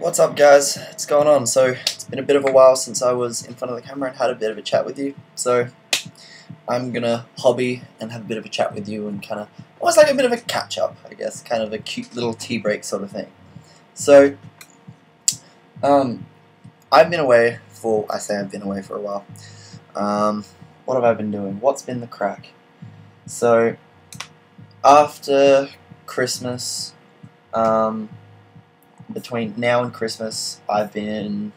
What's up, guys? What's going on? So it's been a bit of a while since I was in front of the camera and had a bit of a chat with you, so I'm gonna hobby and have a bit of a chat with you and kind of almost like a bit of a catch up, I guess, kind of a cute little tea break sort of thing. So I've been away for, I've been away for a while. What have I been doing? What's been the crack? So after Christmas, between now and Christmas, I've been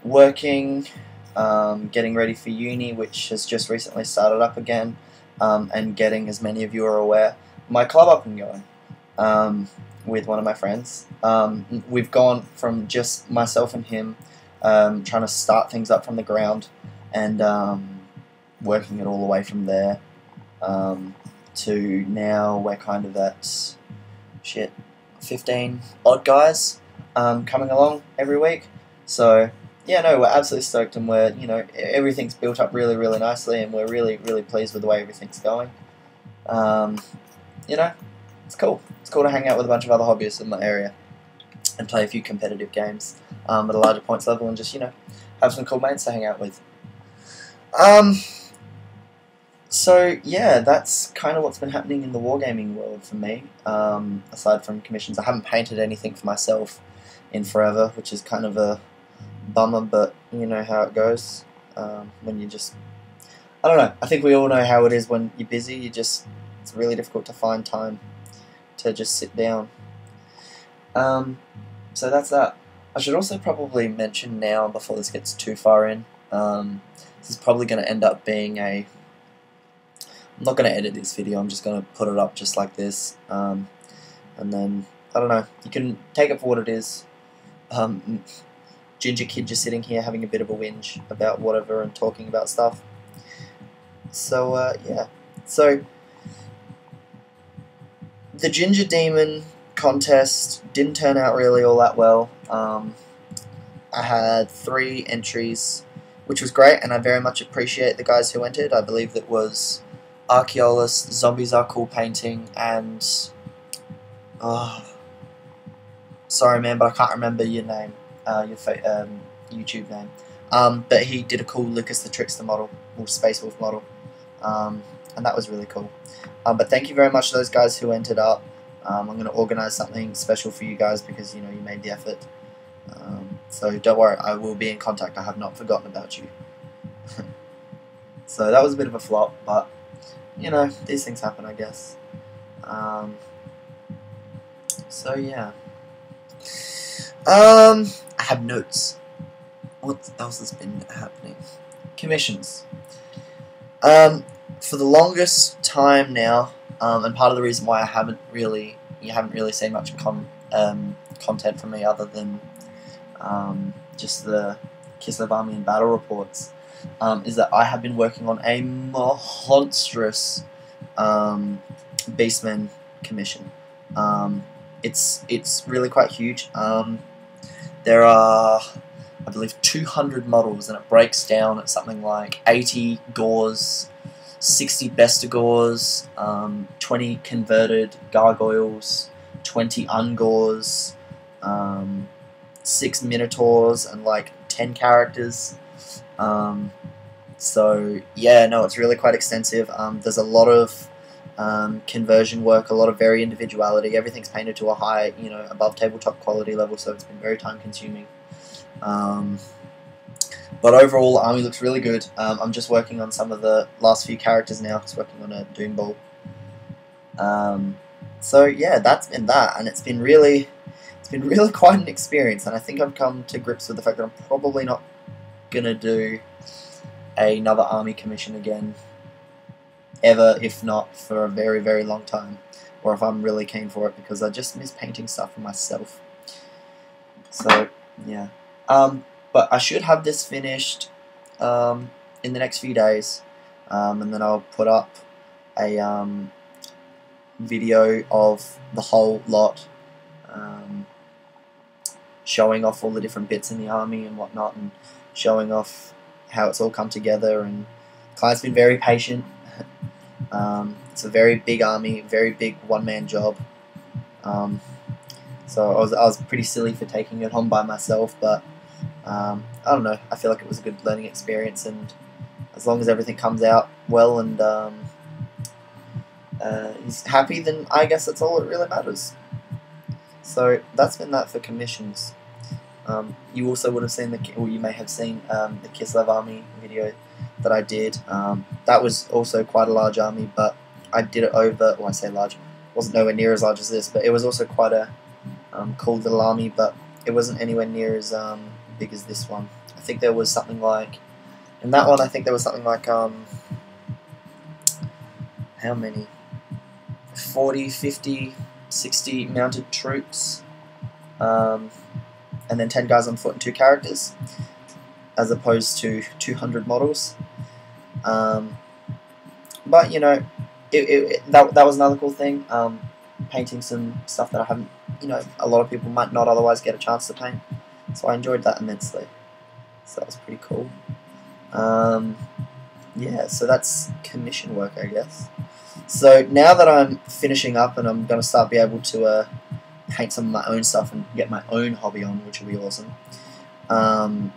working, getting ready for uni, which has just recently started up again, and getting, as many of you are aware, my club up and going with one of my friends. We've gone from just myself and him trying to start things up from the ground and working it all the way from there to now we're kind of at 15 odd guys coming along every week. So yeah, no, we're absolutely stoked, and we're, everything's built up really, really nicely, and we're really, really pleased with the way everything's going. It's cool. It's cool to hang out with a bunch of other hobbyists in my area and play a few competitive games at a larger points level, and just have some cool mates to hang out with. So yeah, that's kind of what's been happening in the wargaming world for me. Aside from commissions, I haven't painted anything for myself in forever, which is kind of a bummer, but you know how it goes. When you just, I don't know, I think we all know how it is when you're busy. It's really difficult to find time to just sit down. So that's that. I should also probably mention now, before this gets too far in, this is probably going to end up being I'm not going to edit this video, I'm just going to put it up just like this, and then, I don't know, you can take it for what it is. Ginger kid just sitting here having a bit of a whinge about whatever and talking about stuff. So, yeah. So, the Ginger Demon contest didn't turn out really all that well. I had 3 entries, which was great, and I very much appreciate the guys who entered. I believe that was Archaeolus, Zombies Are Cool Painting, and sorry man, but I can't remember your name, your YouTube name. But he did a cool Lucas the Trickster model, or Space Wolf model, and that was really cool. But thank you very much to those guys who entered up. I'm going to organise something special for you guys because you made the effort. So don't worry, I will be in contact. I have not forgotten about you. So that was a bit of a flop, but these things happen, I guess. So yeah. I have notes. What else has been happening? Commissions. For the longest time now, and part of the reason why you haven't really seen much content from me other than just the Kislev Army and battle reports, is that I have been working on a monstrous Beastman commission. It's really quite huge. There are, I believe, 200 models, and it breaks down at something like 80 Gores, 60 Bestigores, 20 converted Gargoyles, 20 Ungores, 6 Minotaurs, and like 10 characters. So yeah, no, it's really quite extensive. There's a lot of conversion work, a lot of very individuality. Everything's painted to a high, above tabletop quality level, so it's been very time consuming. But overall, the army looks really good. I'm just working on some of the last few characters now. Just working on a Doom Ball. So yeah, that's been that, and it's been really quite an experience. And I think I've come to grips with the fact that I'm probably not gonna do another army commission again, ever, if not for a very, very long time, or if I'm really keen for it, because I just miss painting stuff for myself. So yeah, but I should have this finished in the next few days, and then I'll put up a video of the whole lot, showing off all the different bits in the army and whatnot, and showing off how it's all come together. And the client's been very patient. It's a very big army, very big one-man job. So I was pretty silly for taking it on by myself, but I don't know, I feel like it was a good learning experience, and as long as everything comes out well and he's happy, then I guess that's all that really matters. So that's been that for commissions. You also would have seen or you may have seen the Kislev Army video that I did. That was also quite a large army, but I did it over, well, I say large, it wasn't nowhere near as large as this, but it was also quite a cool little army, but it wasn't anywhere near as big as this one. I think there was something like, in that one I think there was something like, how many? 40, 50, 60 mounted troops, and then 10 guys on foot and 2 characters, as opposed to 200 models. But you know, that was another cool thing, painting some stuff that I haven't, you know, a lot of people might not otherwise get a chance to paint, so I enjoyed that immensely. So that was pretty cool. Yeah, so that's commission work, I guess. So now that I'm finishing up and I'm going to start be able to paint some of my own stuff and get my own hobby on, which will be awesome. I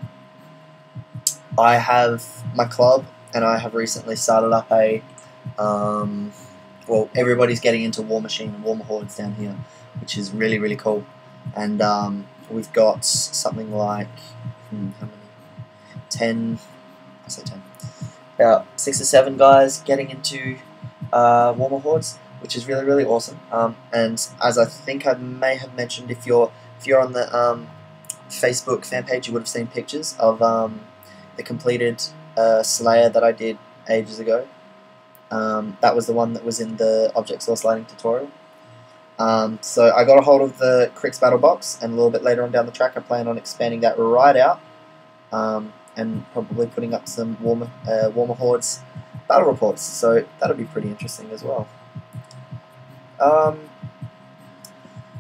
have my club, and I have recently started up a, well, everybody's getting into War Machine and War Hordes down here, which is really, really cool. And we've got something like, how many? 10, I say 10, about 6 or 7 guys getting into Warmer Hordes, which is really, really awesome. And as I think I may have mentioned, if you're on the Facebook fan page, you would have seen pictures of the completed Slayer that I did ages ago. That was the one that was in the object source lighting tutorial. So I got a hold of the Crix Battle Box, and a little bit later on down the track I plan on expanding that right out, and probably putting up some Warmer Hordes battle reports, so that'll be pretty interesting as well.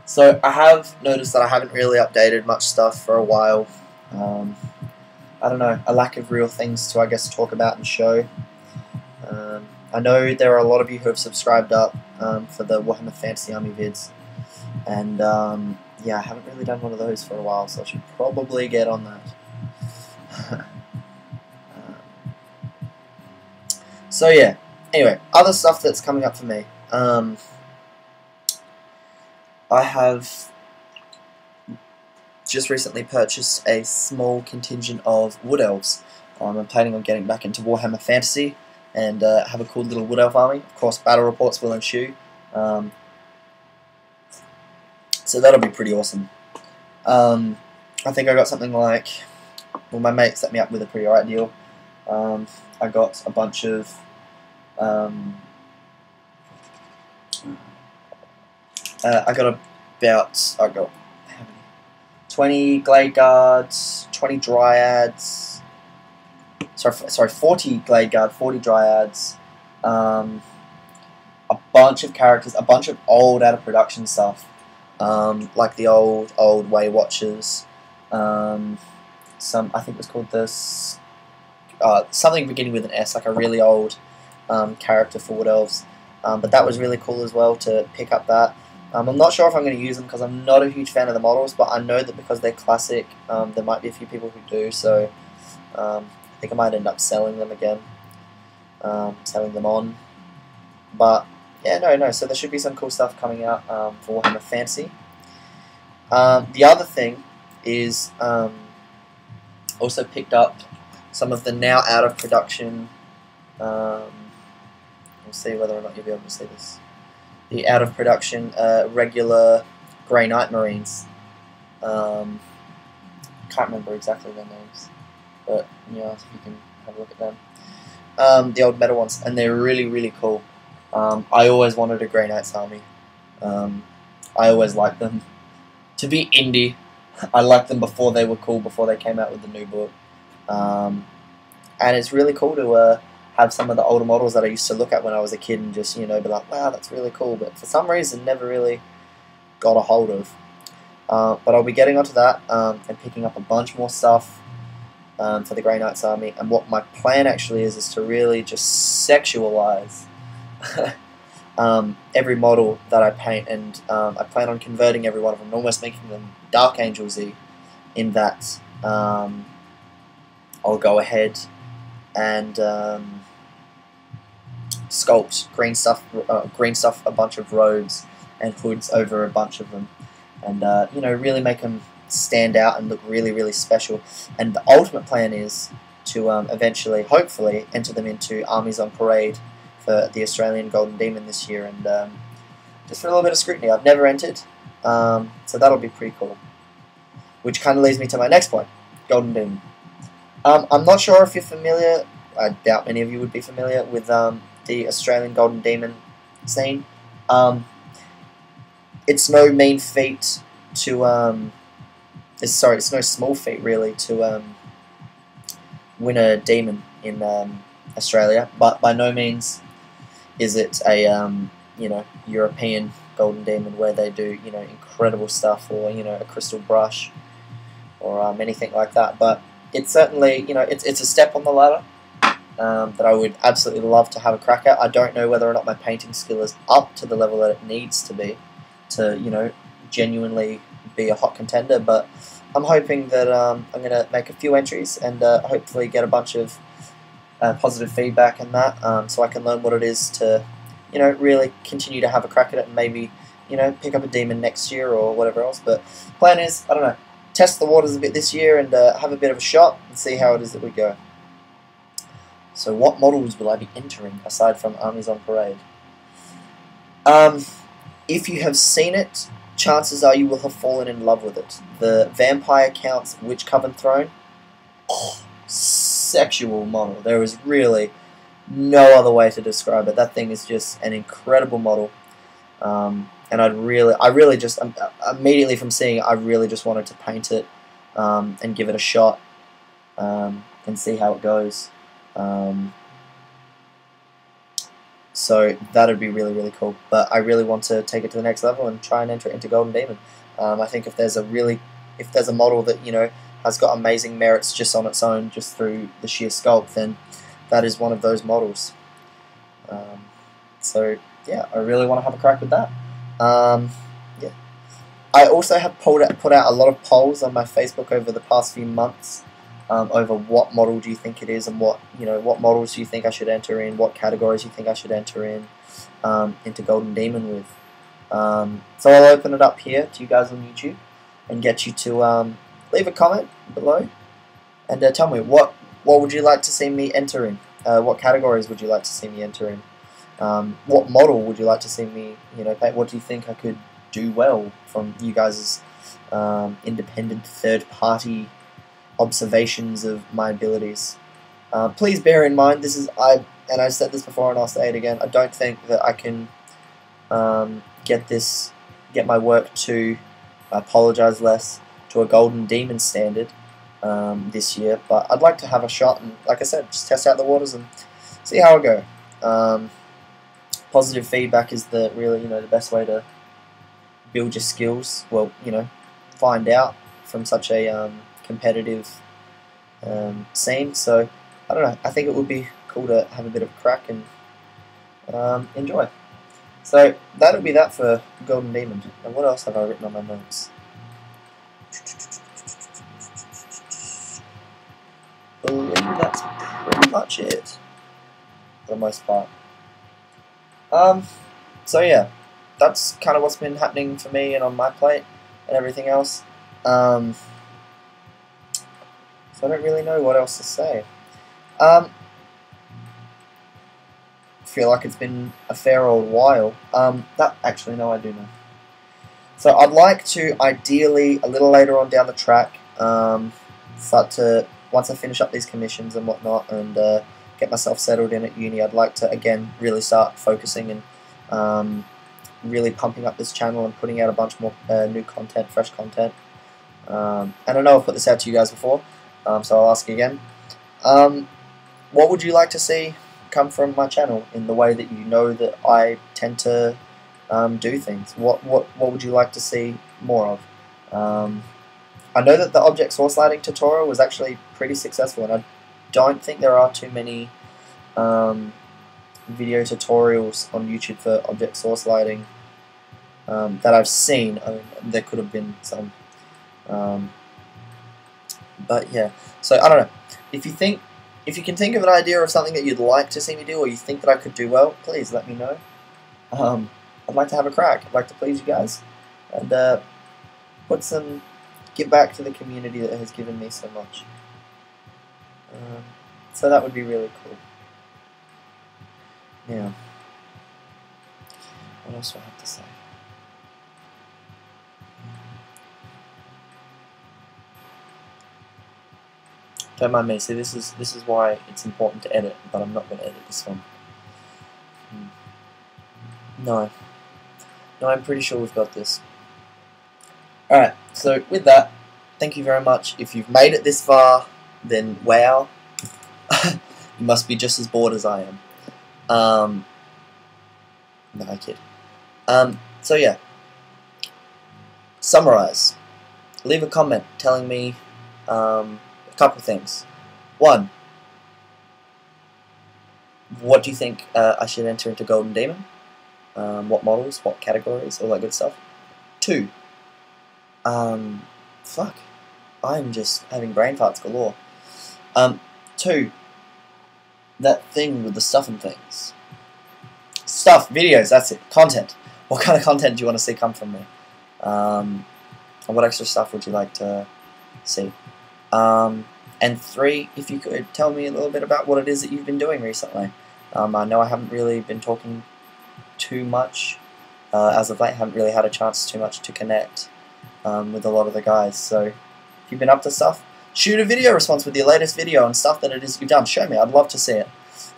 So I have noticed that I haven't really updated much stuff for a while. I don't know, a lack of real things to, I guess, talk about and show. I know there are a lot of you who have subscribed up for the Warhammer Fantasy Army vids, and yeah, I haven't really done one of those for a while, so I should probably get on that. So yeah, anyway, other stuff that's coming up for me. I have just recently purchased a small contingent of Wood Elves. I'm planning on getting back into Warhammer Fantasy and have a cool little Wood Elf army. Of course, battle reports will ensue. So that'll be pretty awesome. I think I got something like, well, my mate set me up with a pretty alright deal. I got a bunch of I got how many? 20 Glade Guards, 20 Dryads, sorry, 40 Glade Guard, 40 Dryads, a bunch of characters, a bunch of old out of production stuff, like the old Way Watchers, some, I think it was called this, something beginning with an S, like a really old character for Wood Elves, but that was really cool as well to pick up that. I'm not sure if I'm going to use them because I'm not a huge fan of the models, but I know that because they're classic, there might be a few people who do, so I think I might end up selling them again, selling them on. But yeah, no, so there should be some cool stuff coming out for Warhammer Fantasy. The other thing is also picked up some of the now out of production, we'll see whether or not you'll be able to see this, the out of production regular Grey Knight Marines. Can't remember exactly their names, but yeah, if you can have a look at them. The old metal ones, and they're really, really cool. I always wanted a Grey Knights army. I always liked them. To be indie, I liked them before they were cool, before they came out with the new book. And it's really cool to have some of the older models that I used to look at when I was a kid and just, you know, be like, wow, that's really cool, but for some reason never really got a hold of. But I'll be getting onto that and picking up a bunch more stuff for the Grey Knights army, and what my plan actually is to really just sexualize every model that I paint, and I plan on converting every one of them, almost making them Dark Angels-y, in that I'll go ahead and sculpt green stuff a bunch of robes and hoods over a bunch of them, and you know, really make them stand out and look really, really special. And the ultimate plan is to eventually, hopefully, enter them into armies on parade for the Australian Golden Demon this year, and just for a little bit of scrutiny. I've never entered, so that'll be pretty cool. Which kind of leads me to my next point, Golden Demon. I'm not sure if you're familiar, I doubt many of you would be familiar with the Australian Golden Demon scene. It's no mean feat to, it's no small feat really to win a demon in Australia, but by no means is it a you know, European Golden Demon where they do, you know, incredible stuff, or, you know, a crystal brush, or anything like that. But it's certainly, you know, it's a step on the ladder that I would absolutely love to have a crack at. I don't know whether or not my painting skill is up to the level that it needs to be to, you know, genuinely be a hot contender, but I'm hoping that I'm going to make a few entries and hopefully get a bunch of positive feedback and that, so I can learn what it is to, you know, really continue to have a crack at it, and maybe, you know, pick up a demon next year or whatever else. But plan is, I don't know, test the waters a bit this year and have a bit of a shot and see how it is that we go. So what models will I be entering aside from Armies on Parade? If you have seen it, chances are you will have fallen in love with it. The Vampire Count's Witch Coven Throne, sexual model. There is really no other way to describe it. That thing is just an incredible model. And I really just, immediately from seeing it, I really just wanted to paint it and give it a shot and see how it goes. So that'd be really, really cool. But I really want to take it to the next level and try and enter it into Golden Demon. I think if there's a model that, you know, has got amazing merits just on its own, just through the sheer sculpt, then that is one of those models. So yeah, I really want to have a crack with that. Yeah, I also have put out a lot of polls on my Facebook over the past few months over what model do you think it is, and what models do you think I should enter in, what categories you think I should enter in into Golden Demon with. So I'll open it up here to you guys on YouTube and get you to leave a comment below and tell me what would you like to see me enter in. What categories would you like to see me enter in? What model would you like to see me, you know, paint? What do you think I could do well from you guys' independent third-party observations of my abilities? Please bear in mind, and I've said this before and I'll say it again, I don't think that I can get my work to, I apologise less, to a Golden Demon standard this year, but I'd like to have a shot and, like I said, just test out the waters and see how I go. Positive feedback is really, you know, the best way to build your skills. Well, you know, find out from such a competitive scene. So I don't know. I think it would be cool to have a bit of a crack and enjoy. So that'll be that for Golden Demon. And what else have I written on my notes? I believe that's pretty much it for the most part. So yeah, that's kind of what's been happening for me and on my plate and everything else. So I don't really know what else to say. Feel like it's been a fair old while. Actually, no, I do know. So I'd like to, ideally, a little later on down the track, start to, once I finish up these commissions and whatnot, and get myself settled in at uni, I'd like to, again, really start focusing and really pumping up this channel and putting out a bunch more new content, fresh content. And I know I've put this out to you guys before, so I'll ask again. What would you like to see come from my channel in the way that you know that I tend to do things? What would you like to see more of? I know that the object source lighting tutorial was actually pretty successful, and I don't think there are too many video tutorials on YouTube for object source lighting that I've seen. I mean, there could have been some, but yeah. So I don't know. If you can think of an idea of something that you'd like to see me do, or you think that I could do well, please let me know. I'd like to have a crack. I'd like to please you guys, and give back to the community that has given me so much. So that would be really cool. Yeah. What else do I have to say? Don't mind me. See, this is why it's important to edit, but I'm not going to edit this one. No, I'm pretty sure we've got this. Alright, so with that, thank you very much. If you've made it this far, then wow. You must be just as bored as I am. No, I kid. So yeah. Summarize. Leave a comment telling me a couple things. One, what do you think I should enter into Golden Demon? What models, what categories, all that good stuff. Two, fuck, I'm just having brain farts galore. Two, that thing with the stuff and things. Stuff, videos, that's it. Content. What kind of content do you want to see come from me? And what extra stuff would you like to see? And three, if you could tell me a little bit about what it is that you've been doing recently. I know I haven't really been talking too much as of late. I haven't really had a chance too much to connect with a lot of the guys. So if you've been up to stuff, shoot a video response with your latest video and stuff that it is you've done. Show me. I'd love to see it.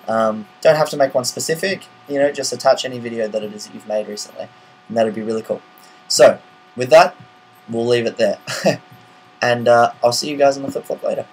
Don't have to make one specific. You know, just attach any video that it is that you've made recently, and that'd be really cool. So with that, we'll leave it there. And I'll see you guys on the flip-flop later.